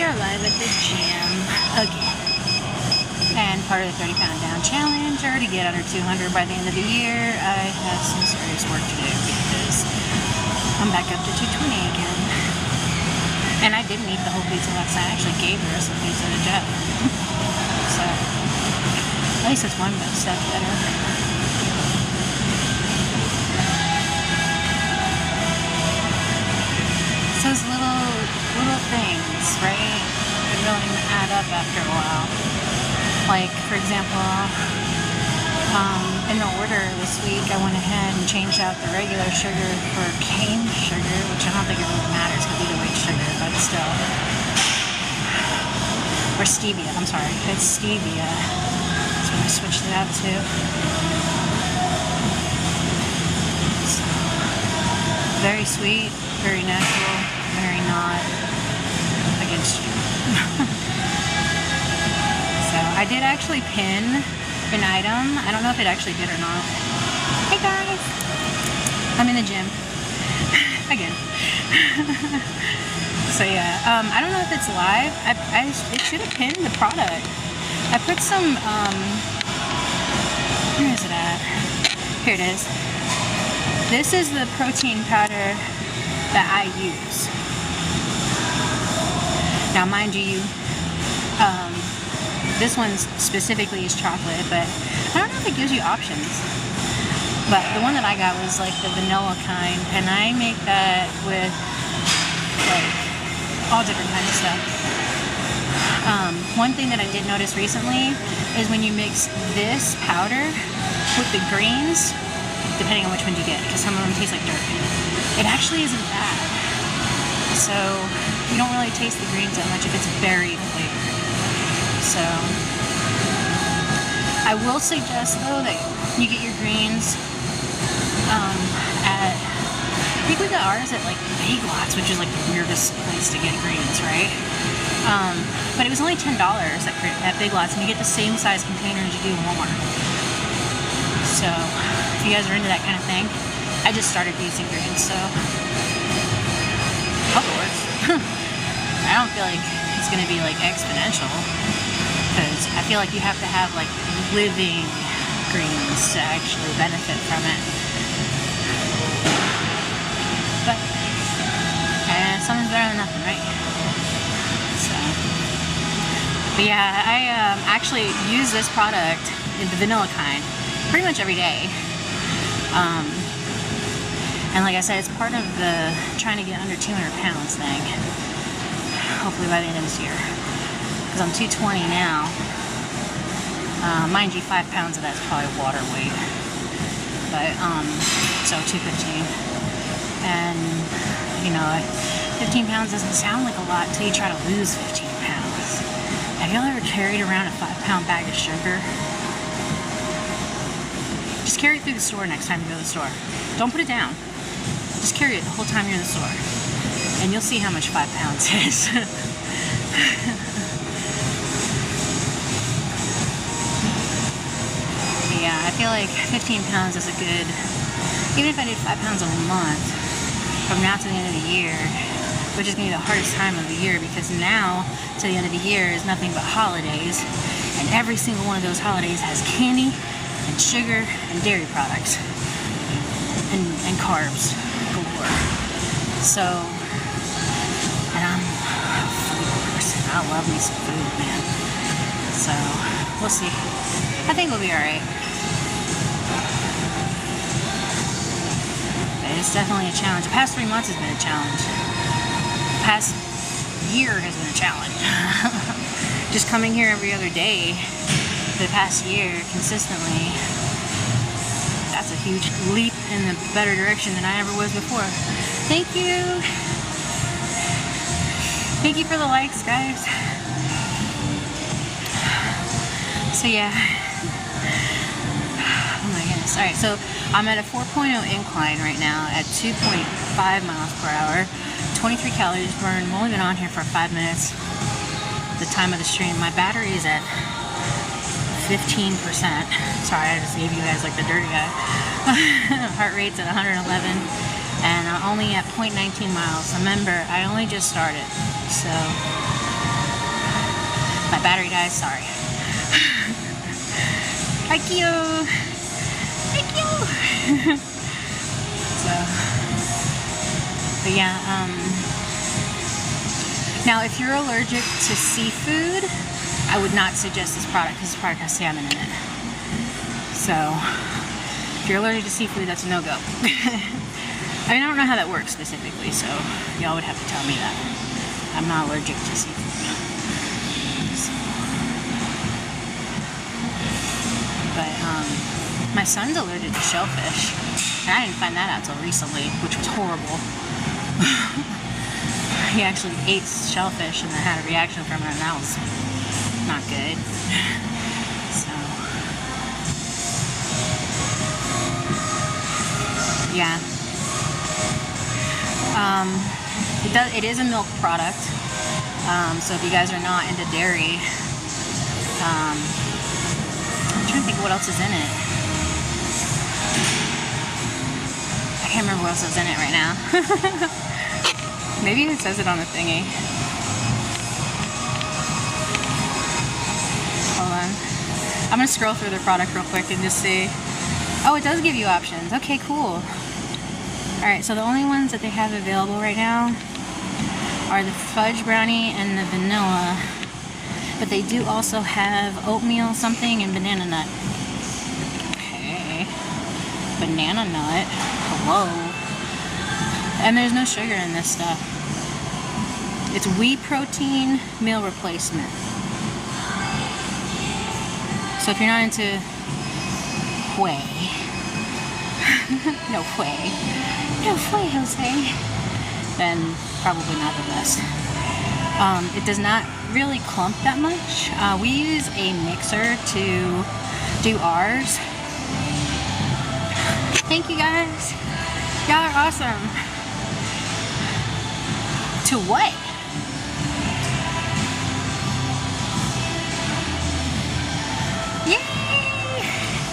We are live at the gym again. And part of the 30 pound down challenge, or to get under 200 by the end of the year, I have some serious work to do because I'm back up to 220 again. And I didn't eat the whole pizza last night. I actually gave the rest of the pizza to Jeff. So, at least it's one step better. It's those little things, right? They really add up after a while. Like, for example, in the order this week, I went ahead and changed out the regular sugar for cane sugar, which I don't think it really matters because either way it's sugar, but still. Or stevia, I'm sorry. It's stevia. That's what I switched it out to. So, very sweet, very natural, very not against you. So I did actually pin an item. I don't know if it actually did or not. Hey guys! I'm in the gym. Again. So yeah, I don't know if it's live. It should have pinned the product. I put some, where is it at? Here it is. This is the protein powder that I use. Now mind you, this one specifically is chocolate, but I don't know if it gives you options. But the one that I got was like the vanilla kind, and I make that with like all different kinds of stuff. One thing that I did notice recently is when you mix this powder with the greens, depending on which one you get, because some of them taste like dirt, it actually isn't bad. So you don't really taste the greens that much if it's berry flavored. So I will suggest though that you get your greens at, I think we got ours at like Big Lots, which is like the weirdest place to get greens, right? But it was only $10 at Big Lots, and you get the same size container as you do in Walmart. So if you guys are into that kind of thing, I just started using greens, so hope it works. I don't feel like it's gonna be like exponential, because I feel like you have to have like living greens to actually benefit from it. But something's better than nothing, right? So, but yeah, I actually use this product, the vanilla kind, pretty much every day. And like I said, it's part of the trying to get under 200 pounds thing. Hopefully by the end of this year. Because I'm 220 now. Mind you, 5 pounds of that's probably water weight. But, so 215. And, you know, 15 pounds doesn't sound like a lot until you try to lose 15 pounds. Have y'all ever carried around a 5-pound bag of sugar? Just carry it through the store next time you go to the store. Don't put it down. Just carry it the whole time you're in the store. And you'll see how much 5 pounds is. Yeah, I feel like 15 pounds is a good, even if I did 5 pounds a month, from now to the end of the year, which is going to be the hardest time of the year, because now to the end of the year is nothing but holidays, and every single one of those holidays has candy and sugar and dairy products and carbs galore. So, and I'm a food person. I love me some food, man. So we'll see. I think we'll be alright. But it's definitely a challenge. The past 3 months has been a challenge. The past year has been a challenge. Just coming here every other day for the past year consistently, that's a huge leap in the better direction than I ever was before. Thank you. Thank you for the likes, guys. So yeah. Oh my goodness. Alright, so I'm at a 4.0 incline right now at 2.5 miles per hour. 23 calories burned. I've only been on here for 5 minutes. The time of the stream. My battery is at 15%. Sorry, I just gave you guys like the dirty guy. Heart rate's at 111. And I'm only at 0.19 miles. Remember, I only just started. So, my battery dies, sorry. Thank you. Thank you. So, but yeah, now if you're allergic to seafood, I would not suggest this product because this product has salmon in it. So, if you're allergic to seafood, that's a no-go. I mean, I don't know how that works specifically, so y'all would have to tell me that. I'm not allergic to seafood. So. But, my son's allergic to shellfish. And I didn't find that out till recently, which was horrible. He actually ate shellfish and then had a reaction from it, and that was not good. So, yeah. It is a milk product. So if you guys are not into dairy, I'm trying to think what else is in it. I can't remember what else is in it right now. Maybe it says it on the thingy. Hold on. I'm gonna scroll through the product real quick and just see. Oh, it does give you options. Okay, cool. Alright, so the only ones that they have available right now are the fudge brownie and the vanilla. But they do also have oatmeal something and banana nut. Okay. Banana nut. Hello. And there's no sugar in this stuff. It's whey protein meal replacement. So if you're not into whey, no whey, Jose, then probably not the best. It does not really clump that much. We use a mixer to do ours. Thank you guys. Y'all are awesome. To what? Yay!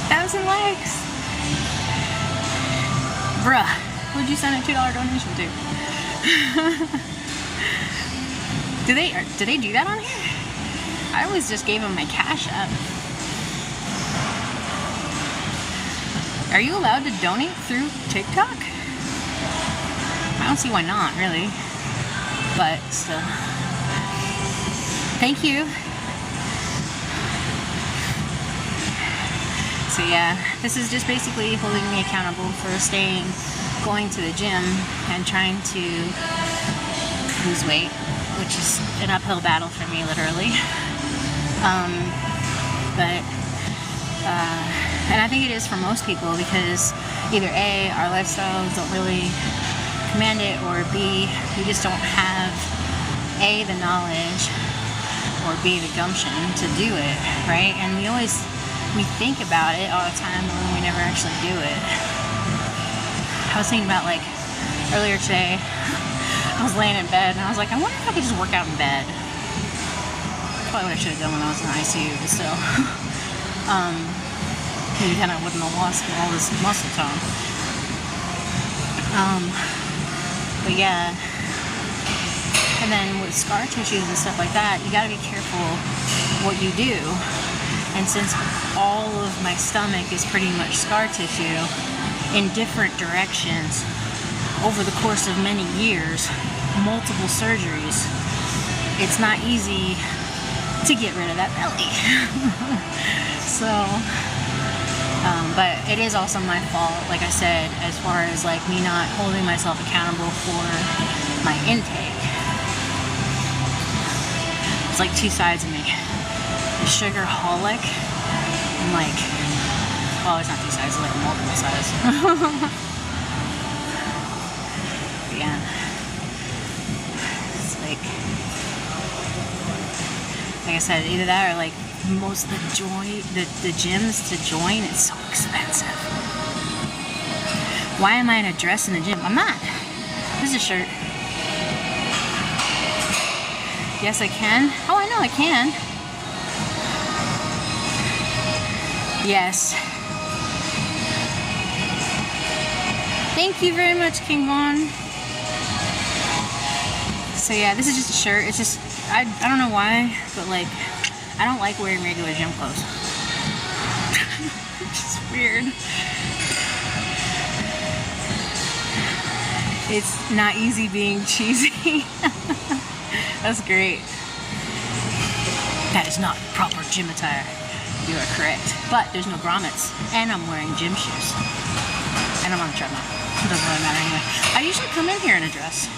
1,000 likes. Bruh, who'd you send a $2 donation to? Do they do that on here? I always just gave them my Cash App. Are you allowed to donate through TikTok? I don't see why not, really. But still. Thank you. So yeah, this is just basically holding me accountable for going to the gym and trying to lose weight, which is an uphill battle for me, literally. And I think it is for most people because either A, our lifestyles don't really command it, or B, we just don't have A, the knowledge, or B, the gumption to do it, right? And we think about it all the time, but then we never actually do it. I was thinking about, like, earlier today, I was laying in bed, and I was like, I wonder if I could just work out in bed. Probably what I should have done when I was in the ICU, but still. Maybe then I wouldn't have lost all this muscle tone. But yeah. And then with scar tissues and stuff like that, you gotta be careful what you do. And since all of my stomach is pretty much scar tissue in different directions over the course of many years, multiple surgeries, it's not easy to get rid of that belly. So, but it is also my fault, like I said, as far as like me not holding myself accountable for my intake. It's like two sides of me. The sugarholic, and like, well, it's not two sides, it's like multiple sides. Yeah. It's like I said, either that or like most of the gyms to join, it's so expensive. Why am I in a dress in the gym? I'm not. This is a shirt. Yes, I can. Oh, I know I can. Yes. Thank you very much, King Vaughn. So yeah, this is just a shirt. It's just, I don't know why, but like, I don't like wearing regular gym clothes. It's weird. It's not easy being cheesy. That's great. That is not proper gym attire. You are correct. But there's no grommets. And I'm wearing gym shoes. And I'm on the treadmill. It doesn't really matter anyway. I usually come in here in a dress.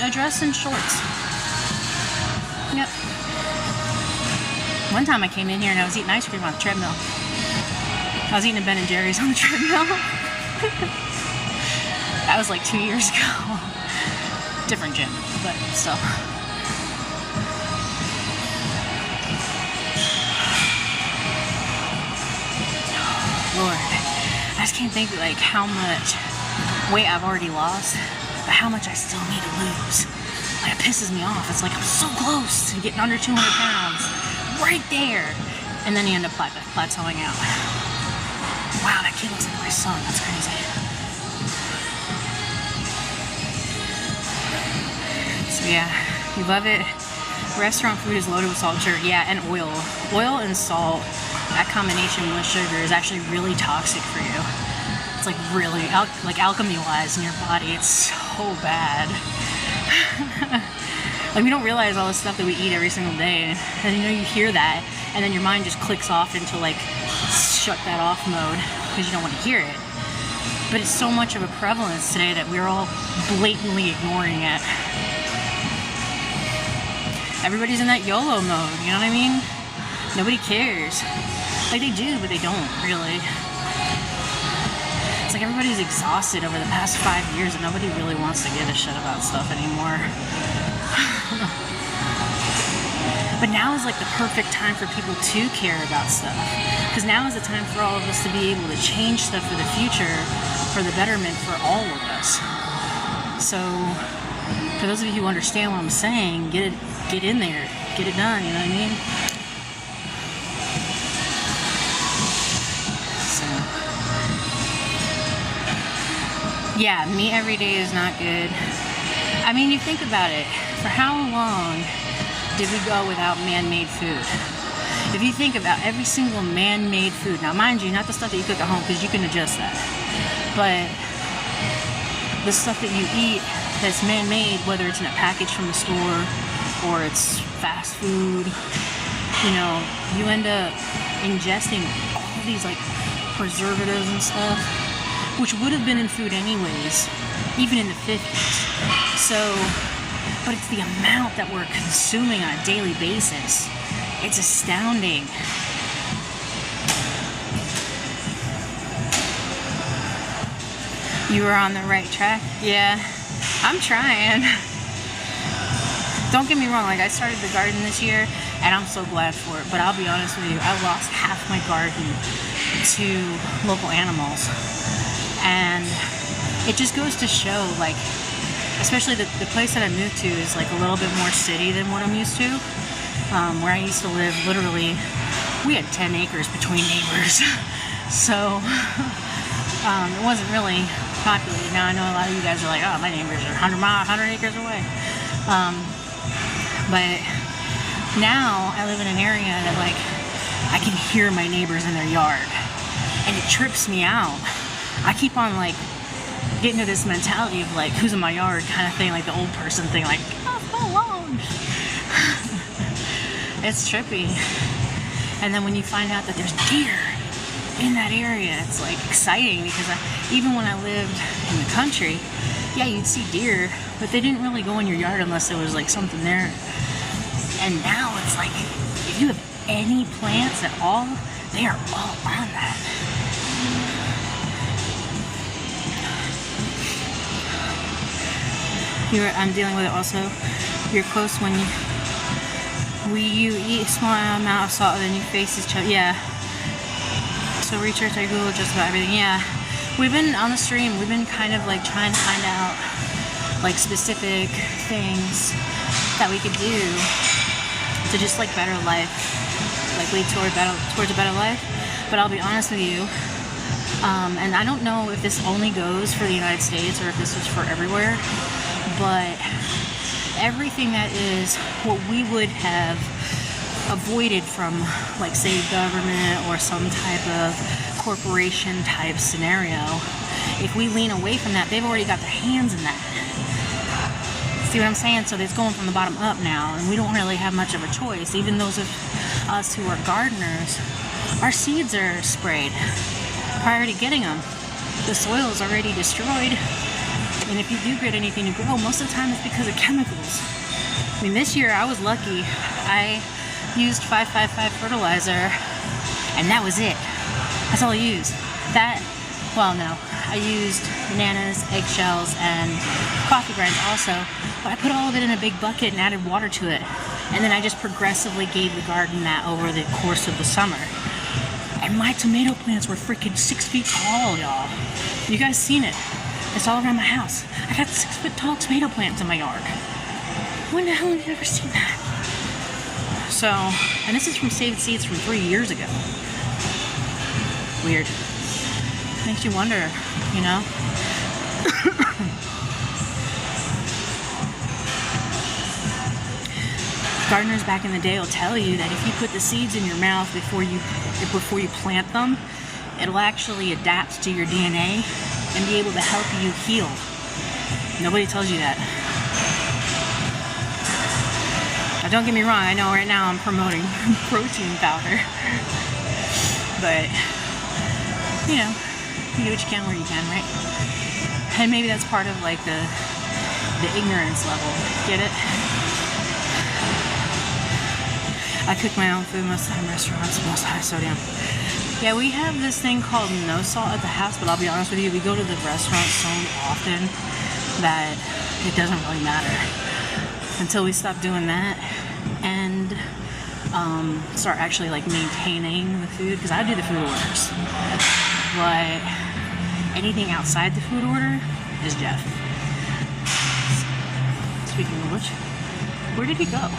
A dress and shorts. Yep. One time I came in here and I was eating ice cream on the treadmill. I was eating a Ben & Jerry's on the treadmill. That was like 2 years ago. Different gym, but still. Lord, I just can't think like how much weight I've already lost, but how much I still need to lose. Like, it pisses me off. It's like I'm so close to getting under 200 pounds, right there, and then you end up plateauing out. Wow, that kid looks like my son. That's crazy. So yeah, you love it. Restaurant food is loaded with salt and sugar. Yeah, and oil. Oil and salt, that combination with sugar is actually really toxic for you. It's like really, like alchemy-wise in your body, it's so bad. Like, we don't realize all the stuff that we eat every single day, and you hear that, and then your mind just clicks off into like shut that off mode because you don't want to hear it. But it's so much of a prevalence today that we're all blatantly ignoring it. Everybody's in that YOLO mode, you know what I mean? Nobody cares. Like, they do, but they don't really. It's like everybody's exhausted over the past 5 years and nobody really wants to give a shit about stuff anymore. But now is like the perfect time for people to care about stuff. Because now is the time for all of us to be able to change stuff for the future, for the betterment for all of us. So, for those of you who understand what I'm saying, get in there, get it done, you know what I mean? So, yeah, meat every day is not good. I mean, you think about it, for how long did we go without man-made food? If you think about every single man-made food, now mind you, not the stuff that you cook at home, because you can adjust that, but the stuff that you eat that's man-made, whether it's in a package from the store or it's fast food, you end up ingesting all these like preservatives and stuff, which would have been in food anyways, even in the 50s. So, but it's the amount that we're consuming on a daily basis. It's astounding. You were on the right track? Yeah, I'm trying. Don't get me wrong, like, I started the garden this year and I'm so glad for it, but I'll be honest with you, I lost half my garden to local animals. And it just goes to show, like, especially the place that I moved to is like a little bit more city than what I'm used to. Where I used to live, literally, we had 10 acres between neighbors. So, it wasn't really populated. Now I know a lot of you guys are like, oh, my neighbors are 100 acres away. But now I live in an area that, like, I can hear my neighbors in their yard. And it trips me out. I keep on, like, getting to this mentality of, like, who's in my yard kind of thing, like the old person thing, like, oh, go alone. It's trippy. And then when you find out that there's deer in that area, it's like exciting, because even when I lived in the country, yeah, you'd see deer, but they didn't really go in your yard unless there was like something there. And now it's like, if you have any plants at all, they are all on that. I'm dealing with it also. You're close when you eat a small amount of salt, and then your face is chubby. Yeah. So research, I Google just about everything. Yeah. We've been on the stream. We've been kind of like trying to find out like specific things that we could do to just like better life, like lead towards a better life. But I'll be honest with you. And I don't know if this only goes for the United States or if this is for everywhere. But everything that is what we would have avoided from, like, say, government or some type of corporation type scenario. If we lean away from that, they've already got their hands in that. See what I'm saying? So it's going from the bottom up now, and we don't really have much of a choice. Even those of us who are gardeners, our seeds are sprayed prior to getting them. The soil is already destroyed, and if you do get anything to grow, most of the time it's because of chemicals. I mean, this year I was lucky. I used 555 fertilizer, and that was it. That's all I used. Well, no, I used bananas, eggshells, and coffee grinds also, but I put all of it in a big bucket and added water to it, and then I just progressively gave the garden that over the course of the summer. And my tomato plants were freaking 6 feet tall, y'all. You guys seen it? It's all around my house. I got 6 foot tall tomato plants in my yard. When the hell have you ever seen that? So, and this is from saved seeds from 3 years ago. Weird. Makes you wonder, you know? Gardeners back in the day will tell you that if you put the seeds in your mouth before you plant them, it'll actually adapt to your DNA and be able to help you heal. Nobody tells you that. Now, don't get me wrong, I know right now I'm promoting protein powder, but, you know, you do what you can where you can, right? And maybe that's part of, like, the ignorance level. Get it? I cook my own food most of the time, restaurants, most high sodium. Yeah, we have this thing called no salt at the house, but I'll be honest with you, we go to the restaurant so often that it doesn't really matter until we stop doing that and start actually, like, maintaining the food, because I do the food orders, but anything outside the food order is Jeff. Speaking of which, where did he go?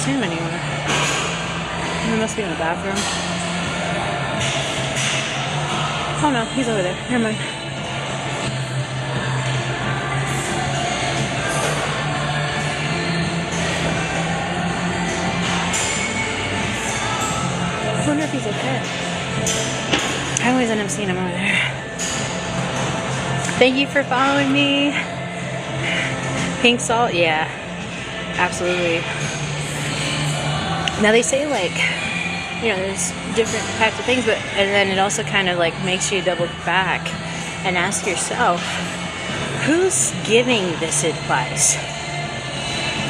Him anywhere. He must be in the bathroom. Oh no, he's over there. Never mind. I wonder if he's okay. I always end up seeing him over there. Thank you for following me. Pink salt? Yeah. Absolutely. Now they say, like, you know, there's different types of things, and then it also kind of, like, makes you double back and ask yourself, who's giving this advice?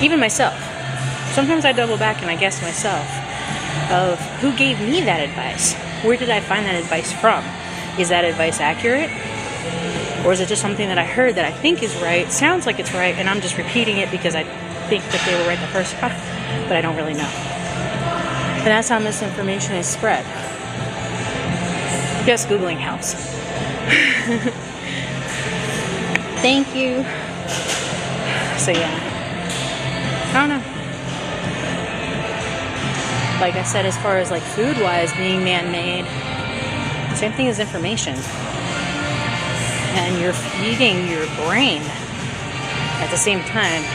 Even myself. Sometimes I double back and I guess myself of who gave me that advice? Where did I find that advice from? Is that advice accurate? Or is it just something that I heard that I think is right, sounds like it's right, and I'm just repeating it because I think that they were right the first time, but I don't really know. And that's how misinformation is spread. Yes, Googling helps. Thank you. So yeah, I don't know. Like I said, as far as, like, food-wise being man-made, same thing as information. And you're feeding your brain at the same time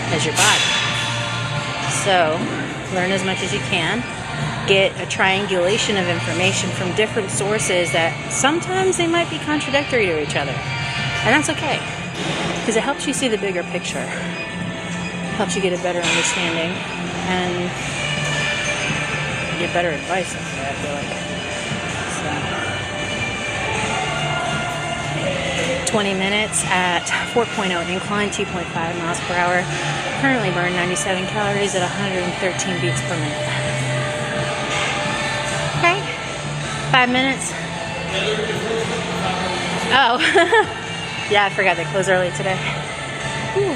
as your body. So learn as much as you can. Get a triangulation of information from different sources that sometimes they might be contradictory to each other. And that's okay, because it helps you see the bigger picture. Helps you get a better understanding and get better advice, I feel like. So 20 minutes at 4.0 incline, 2.5 miles per hour. Currently burn 97 calories at 113 beats per minute. Okay, 5 minutes. Oh, yeah, I forgot they closed early today. Whew.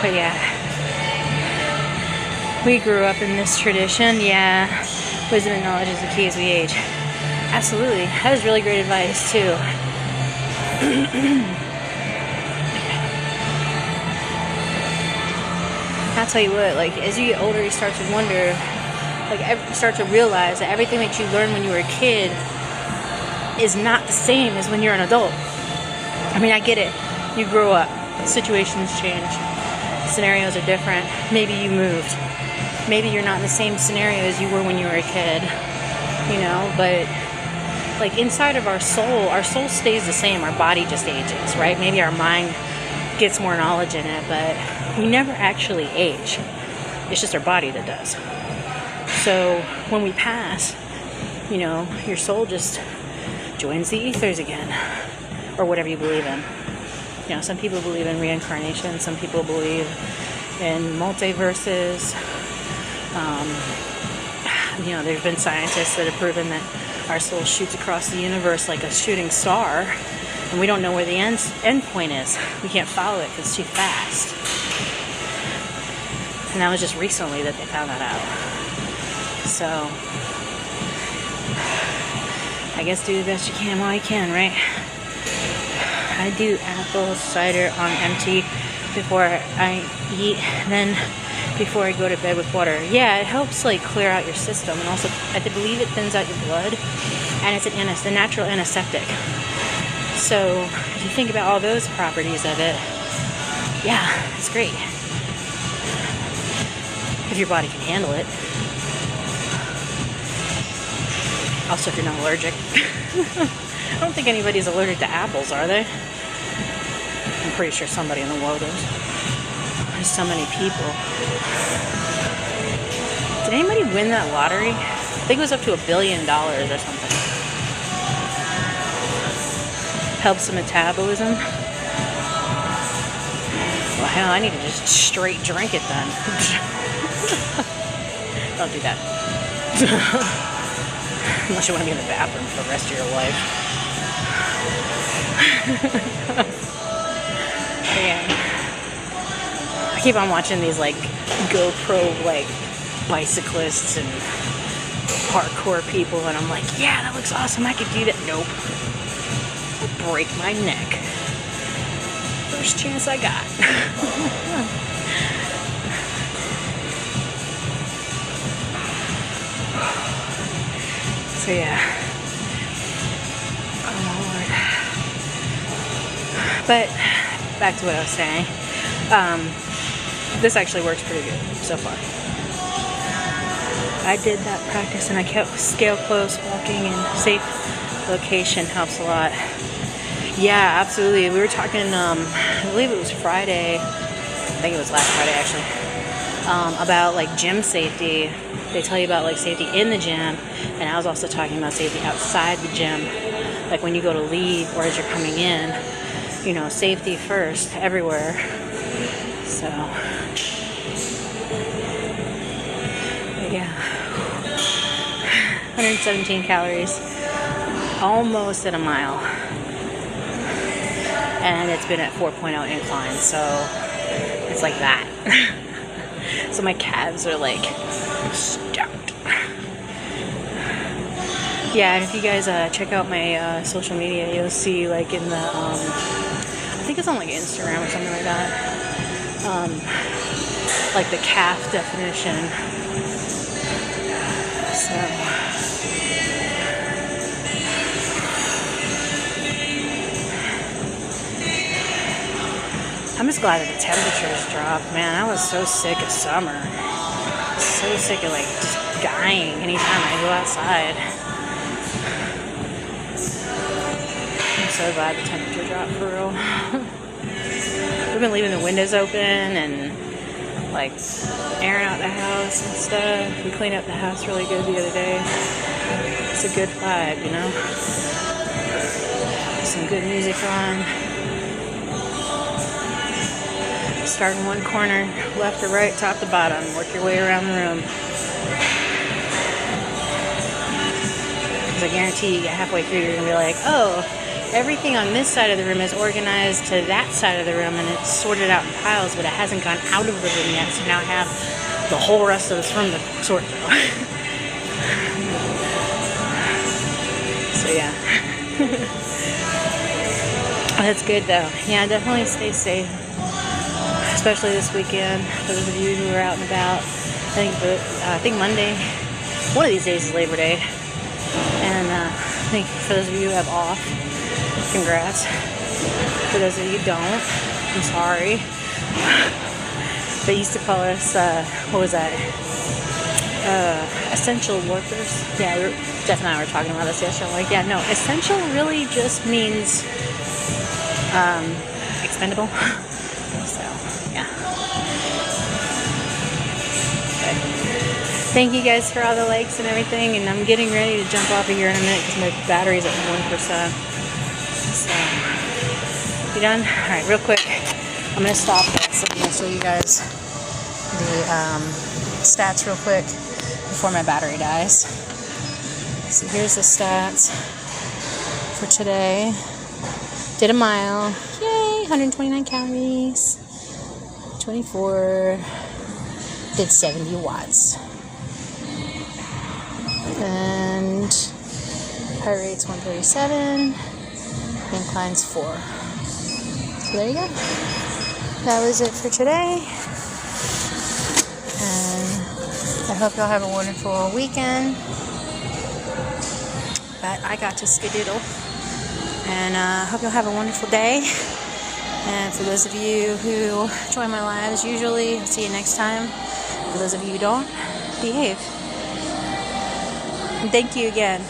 But yeah, we grew up in this tradition. Yeah, wisdom and knowledge is the key as we age. Absolutely, that is really great advice too. 5 I'll tell you what, like, as you get older, you start to wonder, like, you start to realize that everything that you learned when you were a kid is not the same as when you're an adult. I mean, I get it. You grow up. Situations change. Scenarios are different. Maybe you moved. Maybe you're not in the same scenario as you were when you were a kid. You know, but like inside of our soul stays the same. Our body just ages, right? Maybe our mind gets more knowledge in it, but we never actually age. It's just our body that does. So when we pass, you know, your soul just joins the ethers again, or whatever you believe in. You know, some people believe in reincarnation. Some people believe in multiverses. You know, there's been scientists that have proven that our soul shoots across the universe like a shooting star, and we don't know where the end point is. We can't follow it because it's too fast. And that was just recently that they found that out. So, I guess do the best you can while you can, right? I do apple cider on empty before I eat, then before I go to bed with water. Yeah, it helps like clear out your system, and also I believe it thins out your blood, and it's a natural antiseptic. So if you think about all those properties of it, yeah, it's great. If your body can handle it. Also, if you're not allergic. I don't think anybody's allergic to apples, are they? I'm pretty sure somebody in the world is. There's so many people. Did anybody win that lottery? I think it was up to $1 billion or something. Helps the metabolism. Well, hell, I need to just straight drink it then. Don't do that. Unless you want to be in the bathroom for the rest of your life. Yeah. I keep on watching these like GoPro like bicyclists and parkour people, and I'm like, yeah, that looks awesome. I could do that. Nope. I'll break my neck. First chance I got. So yeah. Oh Lord. But back to what I was saying. This actually works pretty good so far. I did that practice and I kept scale close, walking in safe location helps a lot. Yeah, absolutely. We were talking, I believe it was Friday, I think it was last Friday actually, about like gym safety. They tell you about like safety in the gym, and I was also talking about safety outside the gym, like when you go to leave or as you're coming in, you know, safety first everywhere. So yeah, 117 calories, almost at a mile, and it's been at 4.0 incline, so it's like that. So my calves are like stoked. Yeah, and if you guys check out my social media, you'll see like in the I think it's on like Instagram or something like that, like the calf definition. So I'm just glad that the temperatures dropped, man. I was so sick of summer. So sick of like just dying anytime I go outside. I'm so glad the temperature dropped for real. We've been leaving the windows open and like airing out the house and stuff. We cleaned up the house really good the other day. It's a good vibe, you know? Some good music on. Start in one corner, left to right, top to bottom. Work your way around the room. Because I guarantee you get halfway through, you're going to be like, oh, everything on this side of the room is organized to that side of the room, and it's sorted out in piles, but it hasn't gone out of the room yet, so now I have the whole rest of this room to sort through. So yeah. That's good though. Yeah, definitely stay safe. especially this weekend. For those of you who are out and about, I think Monday, one of these days is Labor Day, and I think for those of you who have off, congrats. For those of you who don't, I'm sorry. They used to call us, what was that? Essential workers. Yeah, Jeff and I were talking about this yesterday. Like, yeah, no, essential really just means expendable. So, yeah. But thank you guys for all the likes and everything. And I'm getting ready to jump off of here in a minute because my battery's at 1%. So, you done? All right, real quick. I'm going to stop this. I'm going to show you guys the stats real quick before my battery dies. So here's the stats for today. Did a mile. Yay! 129 calories. 24. Did 70 watts. And heart rate's 137. Incline's 4. So there you go. That was it for today. And I hope y'all have a wonderful weekend. But I got to skedaddle. And I hope you'll have a wonderful day. And for those of you who join my lives usually, I'll see you next time. For those of you who don't, behave. And thank you again.